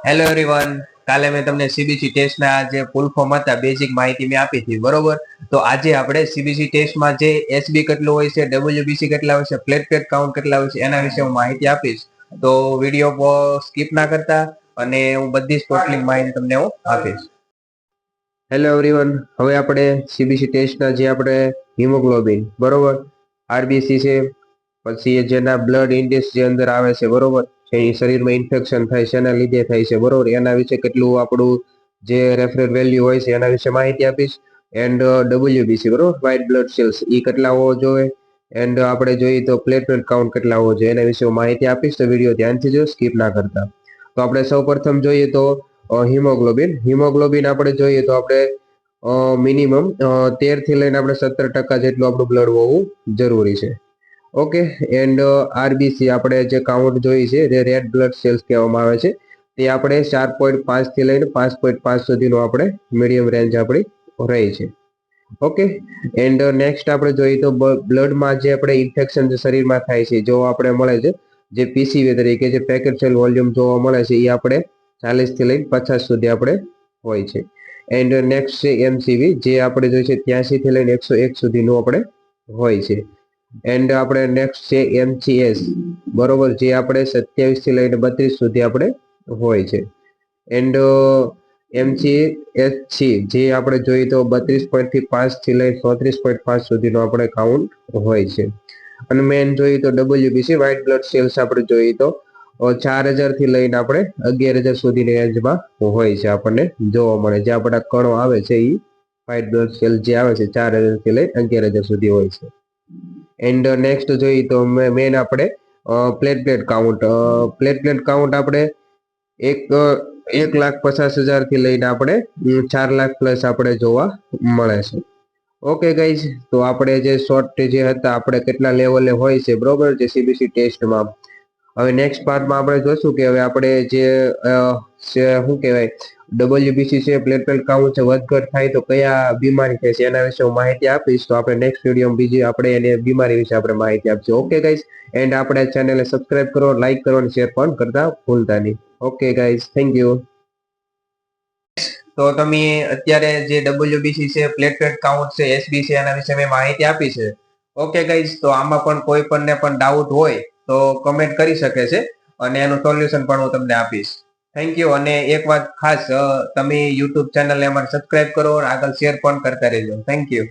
Hello everyone, કાલે મેં તમને સીબીસી ટેસ્ટના જે ફૂલ ફોર્મ હતા બેઝિક માહિતી મેં આપી હતી, બરોબર. તો આજે આપણે સીબીસી ટેસ્ટમાં જે એસબી કેટલું હોય છે, ડબલ્યુબીસી કેટલા હોય છે, પ્લેટ કાઉન્ટ કેટલા હોય છે, એના વિશે હું માહિતી આપીશ. તો વિડીયો સ્કીપ ના કરતા અને હું બધી જ ટોટલી માહિતી તમને હું આપીશ. હેલો એવરીવન, હવે આપણે સીબીસી ટેસ્ટના જે આપણે હિમોગ્લોબિન, બરોબર, આરબીસી છે, પછી જેના બ્લડ ઇન્ડેક્સ જે અંદર આવે છે, બરોબર, એની શરીરમાં ઇન્ફેક્શન થાય છે એના લીધે થાય છે, બરોબર, એના વિશે કેટલું આપણું જે રેફરલ વેલ્યુ હોય છે એના વિશે માહિતી આપીશ. એન્ડ ડબલ્યુબીસી, બરોબર, વ્હાઇટ બ્લડ સેલ્સ એ કેટલા હોવો જોઈએ. એન્ડ આપણે જોઈએ તો પ્લેટલેટ કાઉન્ટ કેટલા હોવો જોઈએ એના વિશે હું માહિતી આપીશ. તો વિડીયો ધ્યાનથી જો, સ્કીપ ના કરતા. તો આપણે સૌ પ્રથમ જોઈએ તો હિમોગ્લોબિન આપણે જોઈએ તો આપણે મિનિમમ 13 થી લઈને આપણે 17% જેટલું આપણું બ્લડ હોવું જરૂરી છે. ઓકે. એન્ડ આરબીસી આપણે જે કાઉન્ટ જોઈ છે જે રેડ બ્લડ સેલ્સ કહેવામાં આવે છે, તે આપણે 4.5 થી લઈને 5.5 સુધીનો આપણે મીડિયમ રેન્જ આપણી રહી છે. ઓકે. એન્ડ નેક્સ્ટ આપણે જોઈએ તો બ્લડમાં જે આપણે ઇન્ફેક્શન જે શરીરમાં થાય છે જો આપણે મળે છે, જે પીસીવી તરીકે જે પેકેટ સેલ વોલ્યુમ જોવા મળે છે, એ આપણે 40 થી લઈને 50 સુધી આપણે હોય છે. એન્ડ નેક્સ્ટ છે એમસીવી, જે આપણે જોઈએ છે 83 થી લઈને 101 સુધીનું આપણે હોય છે. એન્ડ આપણે નેક્સ્ટ છે એમસીએસ, બરોબર, જે આપણે 27 થી લઈને 32 સુધી આપણે હોય છે. એન્ડ એમસીએચસી, જે આપણે જોઈએ તો 32.5 થી લઈને 34.5 સુધીનો આપણે કાઉન્ટ હોય છે. અને મેન જોઈએ તો ડબલ્યુબીસી, વ્હાઇટ બ્લડ સેલ્સ આપણે જોઈએ તો 4000 થી લઈને આપણે 11000 સુધીની રેન્જમાં હોય છે, આપણને જોવા મળે. જે આપણા કણો આવે છે એ વ્હાઇટ બ્લડ સેલ જે આવે છે 4000 થી લઈને 11000 સુધી હોય છે. એન્ડ નેક્સ્ટ જોઈએ તો મેન આપણે પ્લેટલેટ કાઉન્ટ આપણે 1,50,000 થી લઈને આપણે 4 લાખ પ્લસ આપણે જોવા મળે છે. ઓકે ગાઈઝ, તો આપણે જે શોર્ટ જે હતા આપણે કેટલા લેવલે હોય છે, બરોબર, જે સીબીસી ટેસ્ટમાં. હવે નેક્સ્ટ પાર્ટમાં આપણે જોશું કે હવે આપણે જે શું કહેવાય ડબલ્યુબીસી છે, પ્લેટલેટ કાઉન્ટ છે, વધઘટ થાય તો કયા બીમારી થાય છે એના વિશે હું માહિતી આપીશ. તો આપણે નેક્સ્ટ વિડીયો બીજી આપણે એની બીમારી વિશે આપણે માહિતી આપીશું. ઓકે ગાઈઝ, એન્ડ આપણે ચેનલને સબસ્ક્રાઇબ કરો, લાઈક કરો અને શેર પણ કરતા ભૂલતા નહીં. Okay guys, thank you. તો તમે અત્યારે જે ડબલ્યુબીસી છે, પ્લેટલેટ કાઉન્ટ છે, એસબી છે, એના વિશે મેં માહિતી આપી છે. ઓકે ગાઈઝ, તો આમાં પણ કોઈ પણને પણ ડાઉટ હોય તો કમેન્ટ કરી શકે છે અને એનું સોલ્યુશન પણ હું તમને આપીશ. Thank you. અને એક વાત ખાસ, તમે યુટ્યુબ ચેનલને અમારે સબસ્ક્રાઇબ કરો અને આગળ શેર પણ કરતા રહેજો. Thank you.